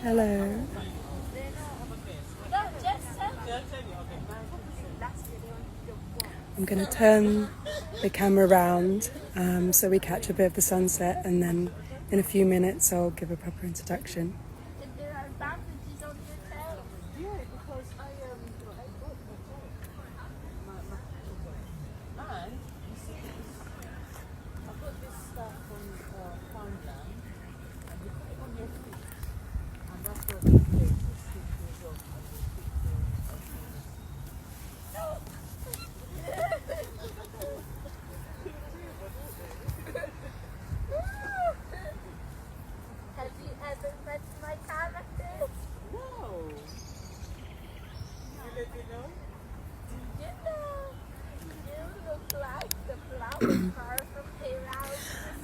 Hello. I'm going to turn the camera around so we catch a bit of the sunset, and then in a few minutes I'll give a proper introduction.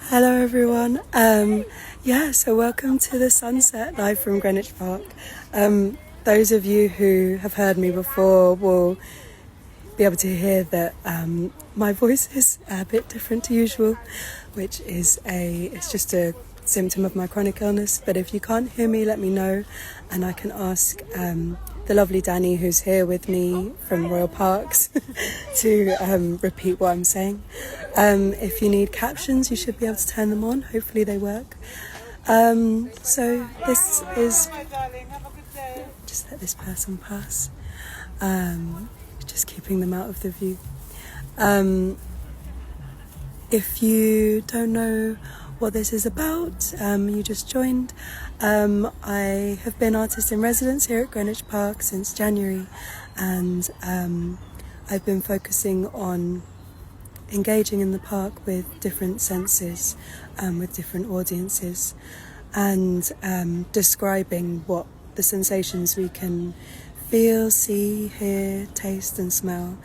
Hello everyone. So welcome to the sunset live from Greenwich Park. Those of you who have heard me before will be able to hear that my voice is a bit different to usual, which is it's just a symptom of my chronic illness. But if you can't hear me, let me know, and I can ask the lovely Danny, who's here with me from Royal Parks, to repeat what I'm saying. If you need captions, you should be able to turn them on. Hopefully they work. So this is... Just let this person pass. Just keeping them out of the view. If you don't know what this is about, you just joined. I have been artist in residence here at Greenwich Park since January, and I've been focusing on engaging in the park with different senses, with different audiences, and describing what the sensations we can feel, see, hear, taste and smell.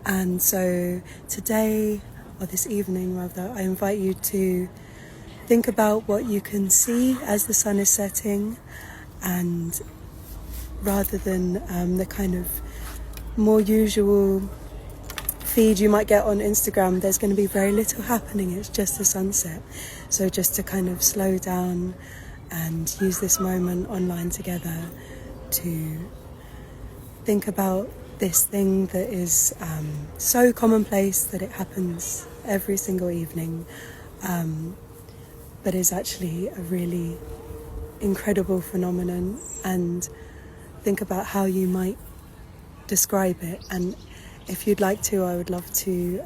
And so today, or this evening rather, I invite you to think about what you can see as the sun is setting, and rather than the kind of more usual feed you might get on Instagram, there's going to be very little happening. It's just the sunset. So just to kind of slow down and use this moment online together to think about this thing that is so commonplace that it happens every single evening, but is actually a really incredible phenomenon, and think about how you might describe it. And if you'd like to, I would love to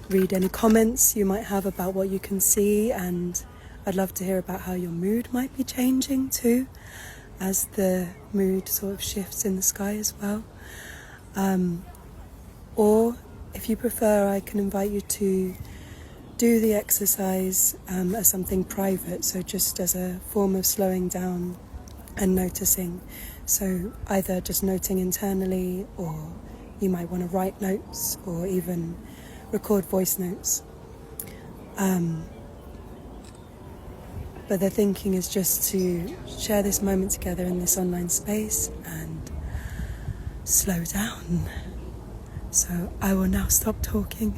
read any comments you might have about what you can see, and I'd love to hear about how your mood might be changing too, as the mood sort of shifts in the sky as well. Or if you prefer, I can invite you to do the exercise as something private, so just as a form of slowing down and noticing. So either just noting internally, or you might want to write notes or even record voice notes. But the thinking is just to share this moment together in this online space and slow down. So I will now stop talking.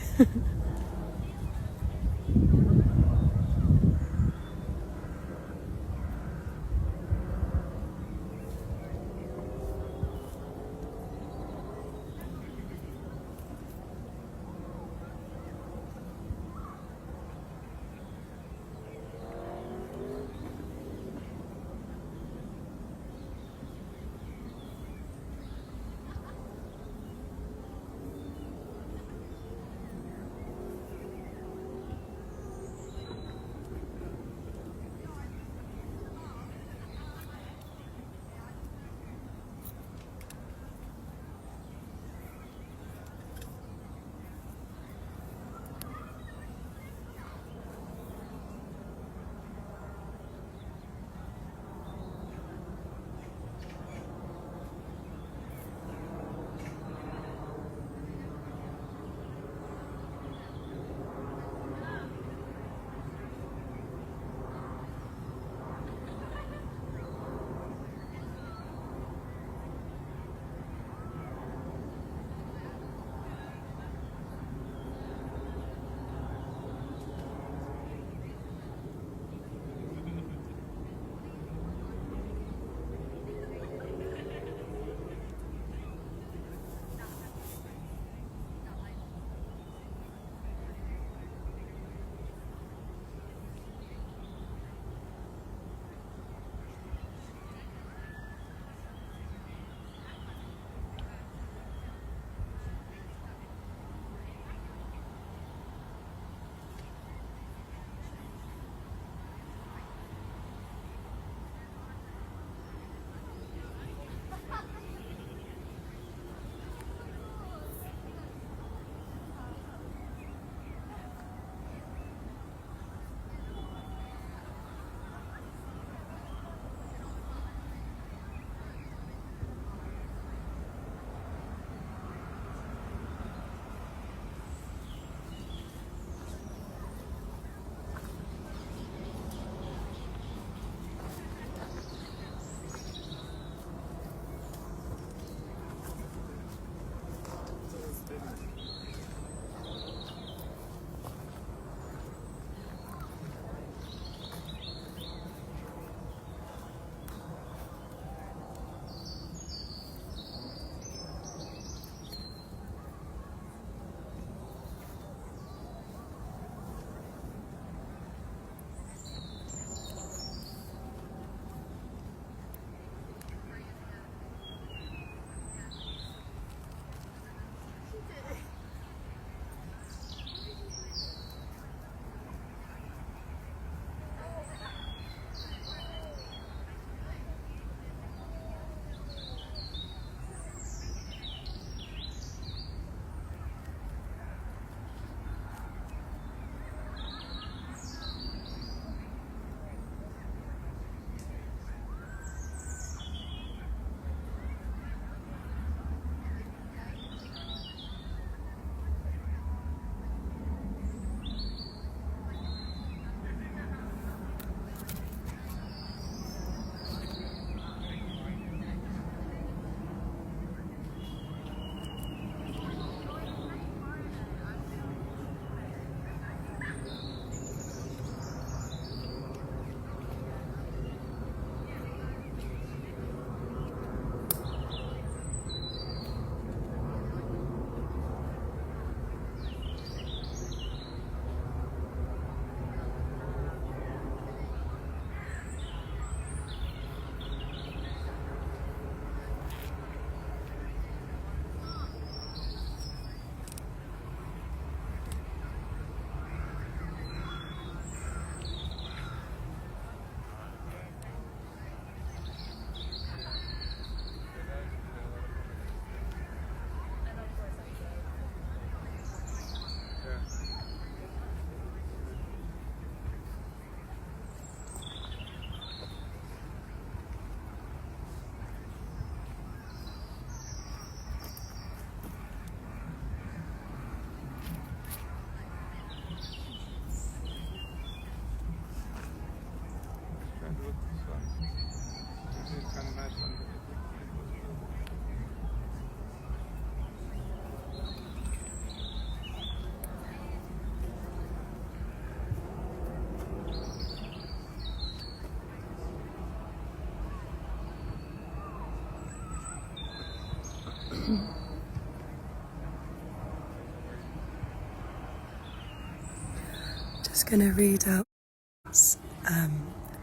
Just gonna read out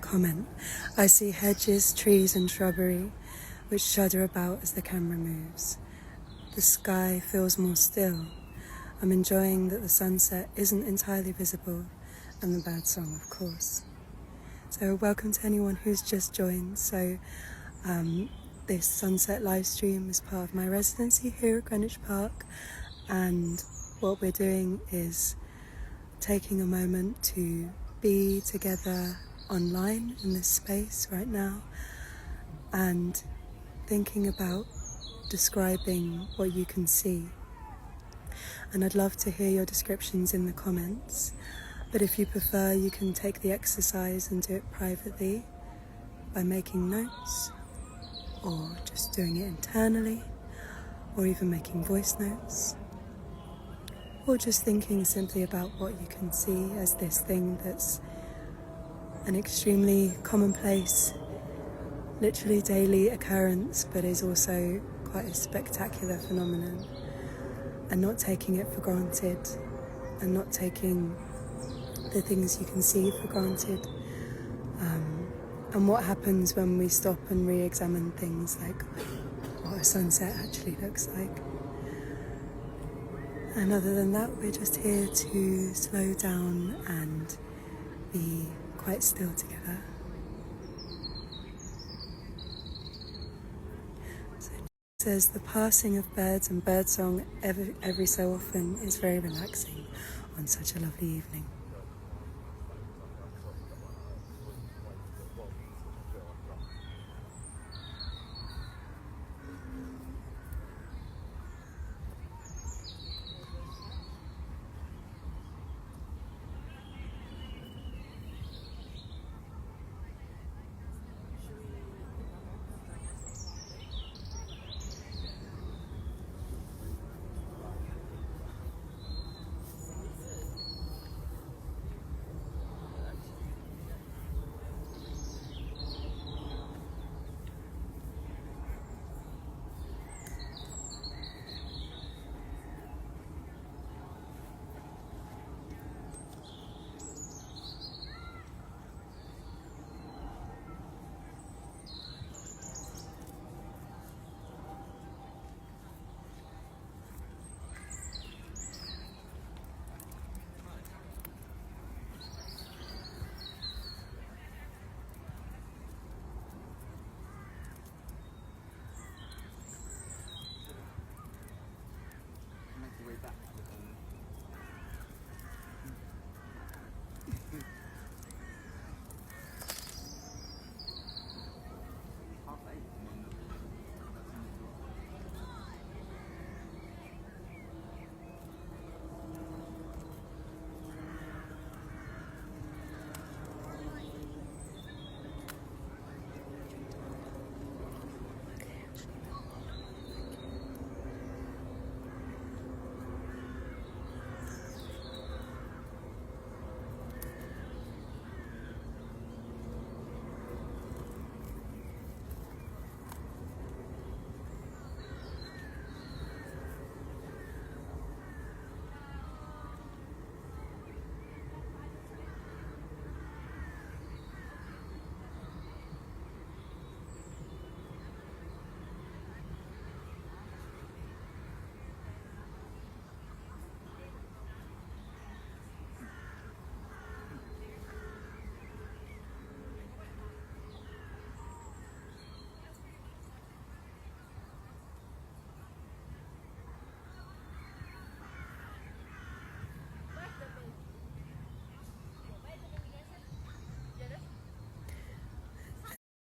comment. I see hedges, trees and shrubbery which shudder about as the camera moves. The sky feels more still. I'm enjoying that the sunset isn't entirely visible, and the bird song, of course. So welcome to anyone who's just joined. So this sunset live stream is part of my residency here at Greenwich Park, and what we're doing is taking a moment to be together online in this space right now and thinking about describing what you can see. And I'd love to hear your descriptions in the comments, but if you prefer, you can take the exercise and do it privately by making notes, or just doing it internally, or even making voice notes, or just thinking simply about what you can see as this thing that's an extremely commonplace, literally daily occurrence, but is also quite a spectacular phenomenon, and not taking it for granted, and not taking the things you can see for granted, and what happens when we stop and re-examine things like what a sunset actually looks like. And other than that, we're just here to slow down and be quite still together. So it says the passing of birds and birdsong every so often is very relaxing on such a lovely evening.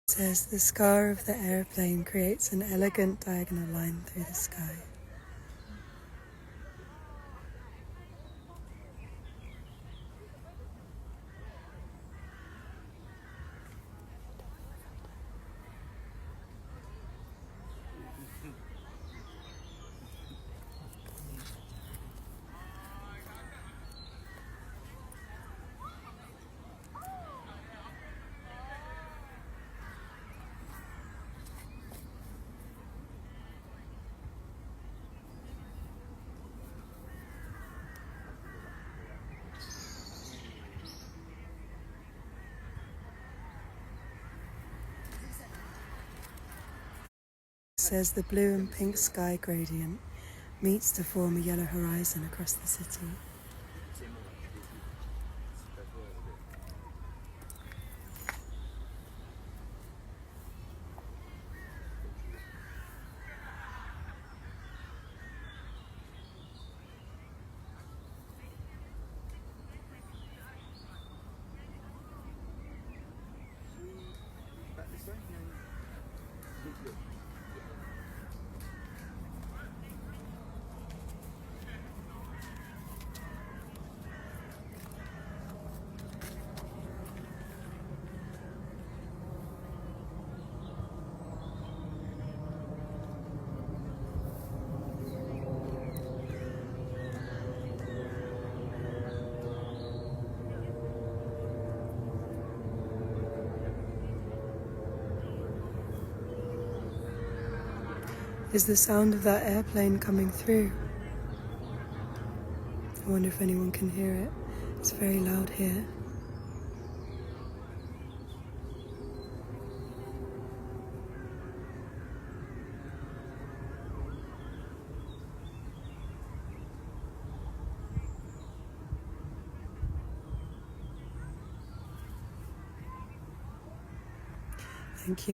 It says the scar of the airplane creates an elegant diagonal line through the sky. says the blue and pink sky gradient meets to form a yellow horizon across the city. Is the sound of that airplane coming through? I wonder if anyone can hear it. It's very loud here. Thank you.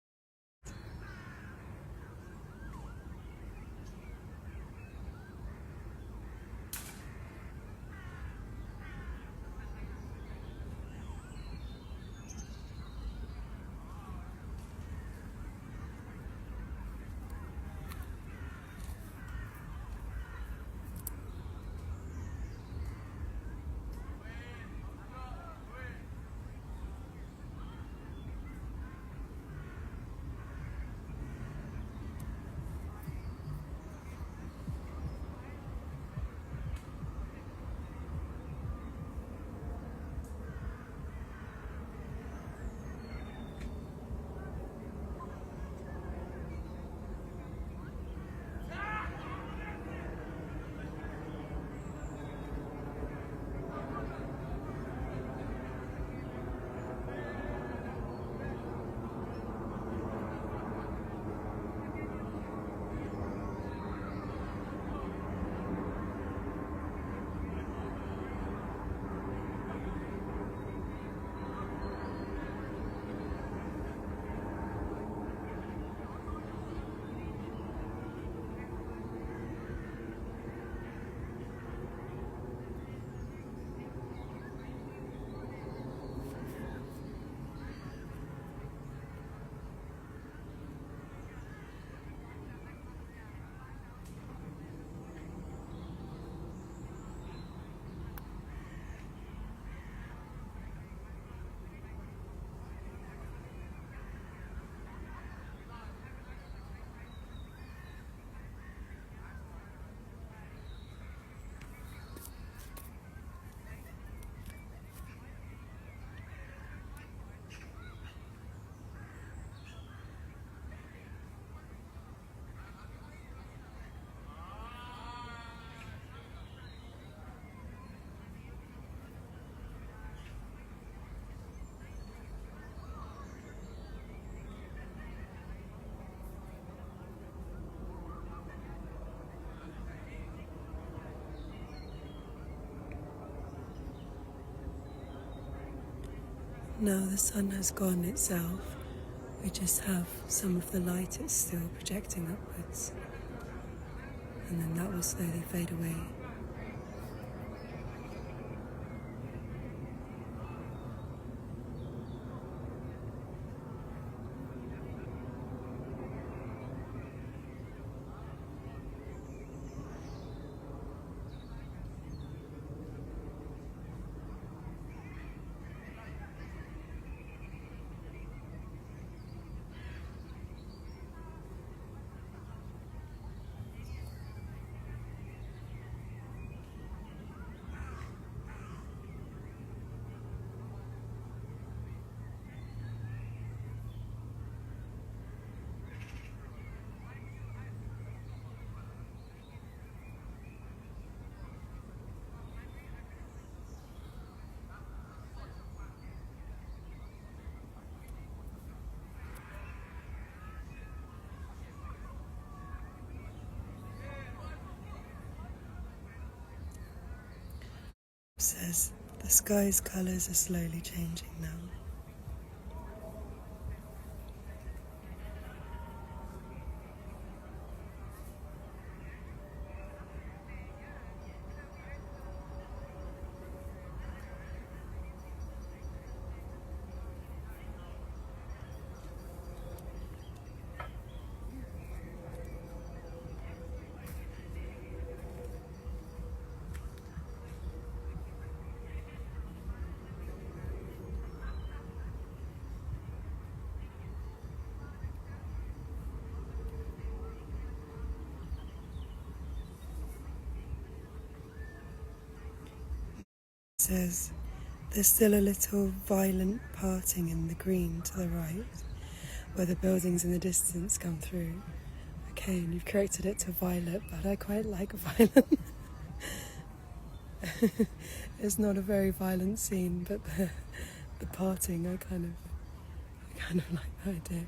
Now the sun has gone itself. We just have some of the light it's still projecting upwards. And then that will slowly fade away. Says the sky's colours are slowly changing now. Says there's still a little violent parting in the green to the right, where the buildings in the distance come through. Okay, and you've corrected it to violet, but I quite like violet. It's not a very violent scene, but the parting, I kind of like the idea.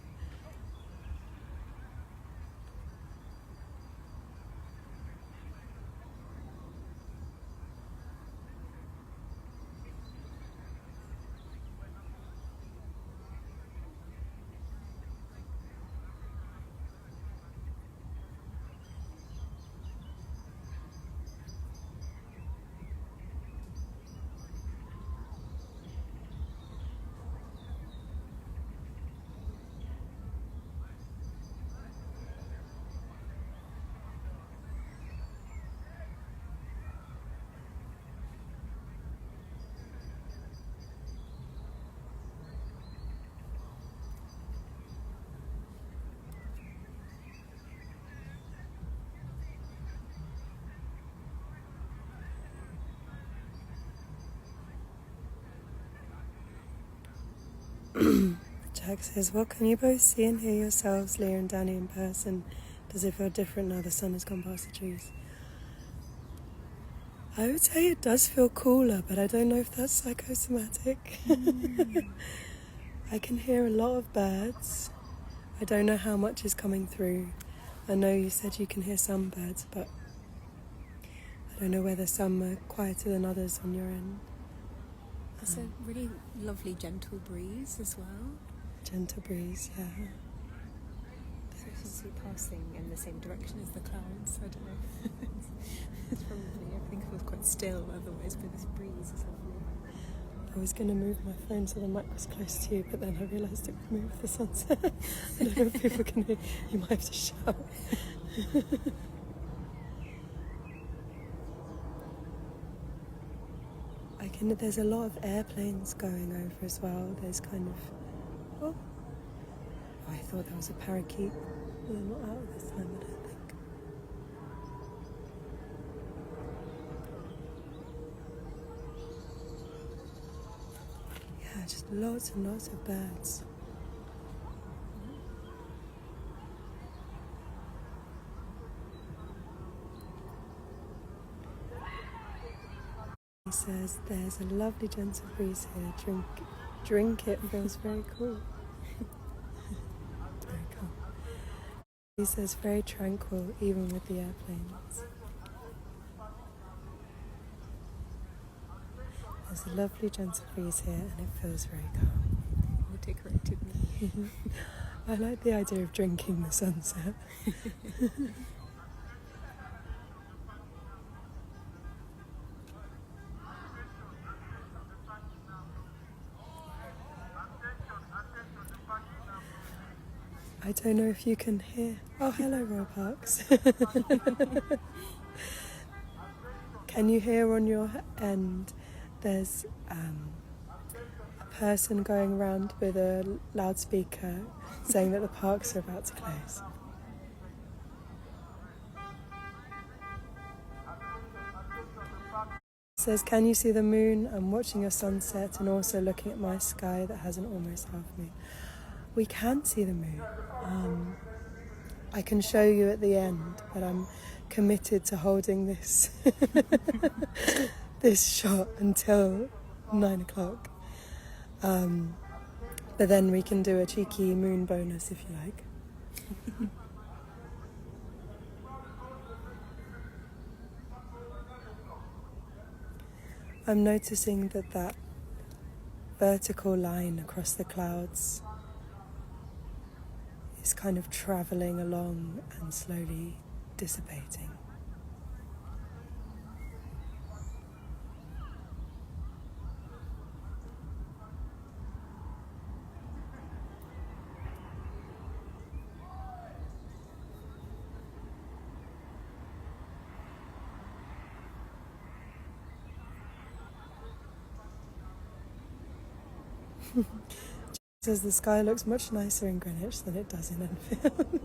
Jack says, well, can you both see and hear yourselves, Leah and Danny, in person? Does it feel different now the sun has gone past the trees? I would say it does feel cooler, but I don't know if that's psychosomatic. I can hear a lot of birds. I don't know how much is coming through. I know you said you can hear some birds, but I don't know whether some are quieter than others on your end. There's a really lovely gentle breeze as well. Gentle breeze, yeah. So it seems to be passing in the same direction as the clouds. I don't know. It's probably, everything feels quite still otherwise, but this breeze is lovely. I was going to move my phone so the mic was close to you, but then I realised it would move the sunset. I don't know if people can hear. You might have to shout. There's a lot of airplanes going over as well. There's kind of... Oh, I thought that was a parakeet. They're not out this time, I don't think. Yeah, just lots and lots of birds. He says, there's a lovely gentle breeze here. Drink it, feels very cool. Very cool. He says, very tranquil, even with the airplanes. There's a lovely gentle breeze here, and it feels very calm. Auto corrected me. I like the idea of drinking the sunset. I don't know if you can hear. Oh, hello, Royal Parks. Can you hear on your end? There's a person going around with a loudspeaker saying that the parks are about to close. It says, can you see the moon? I'm watching a sunset and also looking at my sky that has an almost half moon. We can see the moon. I can show you at the end, but I'm committed to holding this this shot until 9 o'clock. But then we can do a cheeky moon bonus if you like. I'm noticing that vertical line across the clouds is kind of travelling along and slowly dissipating. Says the sky looks much nicer in Greenwich than it does in Enfield.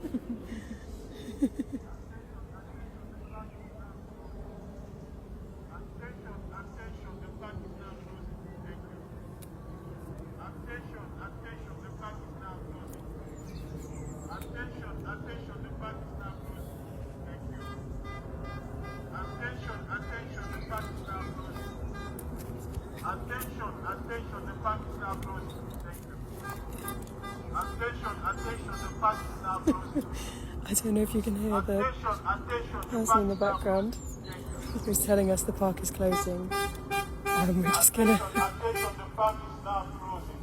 Attention, the park is now closing. Thank you. Attention, the park is now closing. I don't know if you can hear the Attention, person in the background who's telling us the park is closing. We're just gonna... Attention, the park is now closing.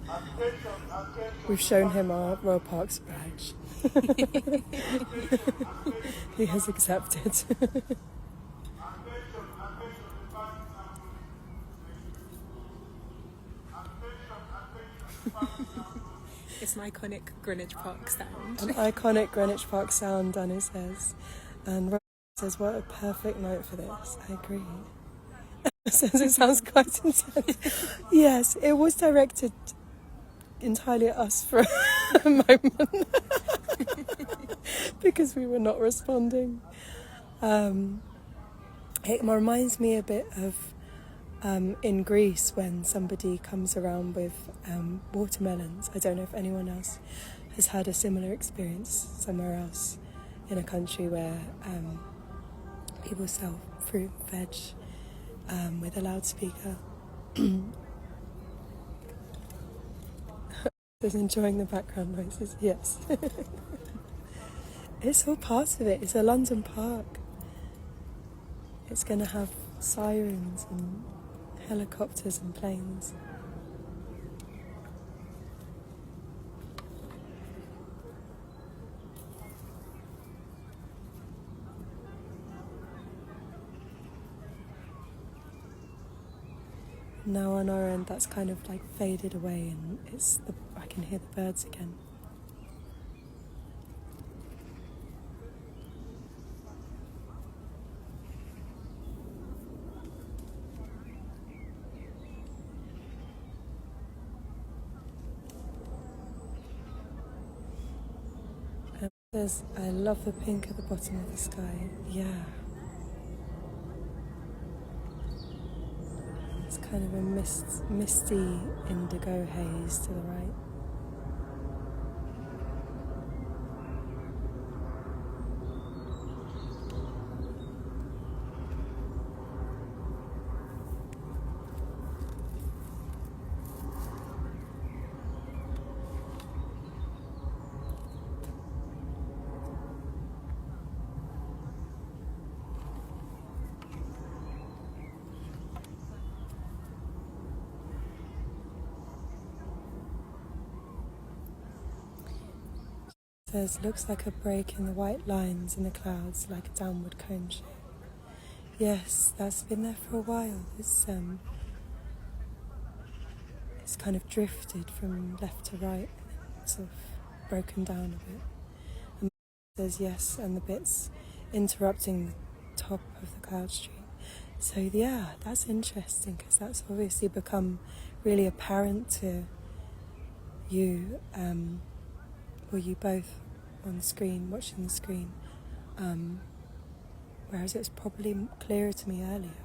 Attention. We've shown him our Royal Parks badge. He has accepted. It's an iconic Greenwich Park sound. An iconic Greenwich Park sound, Danu says. And Rob says, what a perfect night for this. I agree. Says it sounds quite intense. Yes, it was directed entirely at us for a moment. Because we were not responding. It reminds me a bit of in Greece when somebody comes around with watermelons. I don't know if anyone else has had a similar experience somewhere else in a country where people sell fruit and veg with a loudspeaker. Just enjoying the background noises, yes. It's all part of it. It's a London park. It's going to have sirens and helicopters and planes. Now on our end, that's kind of like faded away, and I can hear the birds again. I love the pink at the bottom of the sky. Yeah. It's kind of a misty indigo haze to the right. Says, looks like a break in the white lines in the clouds, like a downward cone shape. Yes, that's been there for a while. It's kind of drifted from left to right, and sort of broken down a bit. And says yes, and the bits interrupting the top of the cloud stream. So yeah, that's interesting because that's obviously become really apparent to you. Or you both on the screen, watching the screen, whereas it's probably clearer to me earlier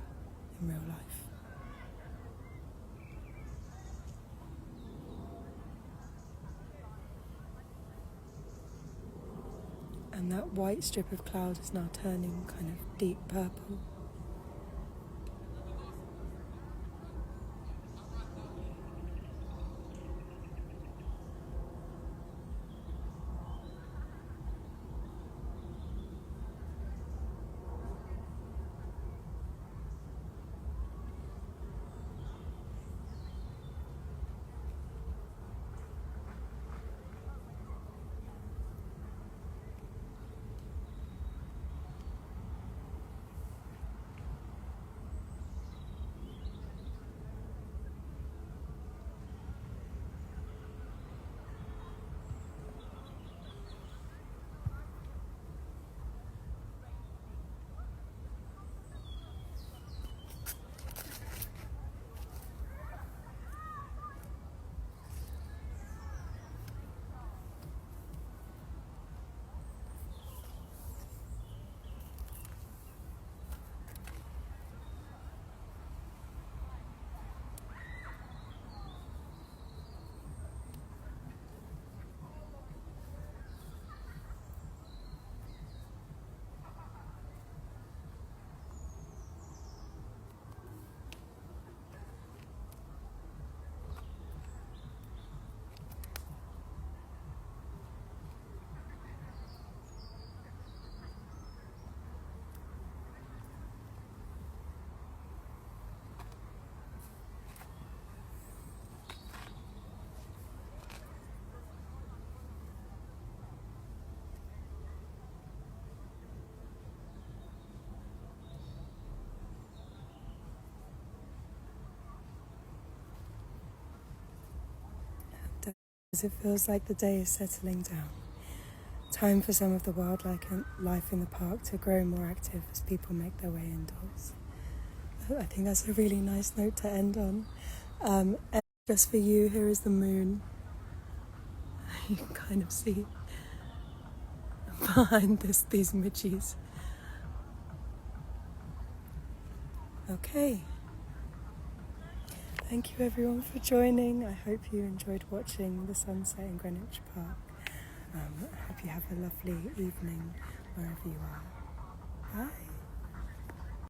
in real life. And that white strip of cloud is now turning kind of deep purple. as it feels like the day is settling down. Time for some of the wildlife in the park to grow more active as people make their way indoors. I think that's a really nice note to end on. And just for you, here is the moon. You can kind of see behind these midges. Okay. Thank you everyone for joining. I hope you enjoyed watching the sunset in Greenwich Park. I hope you have a lovely evening wherever you are. Bye.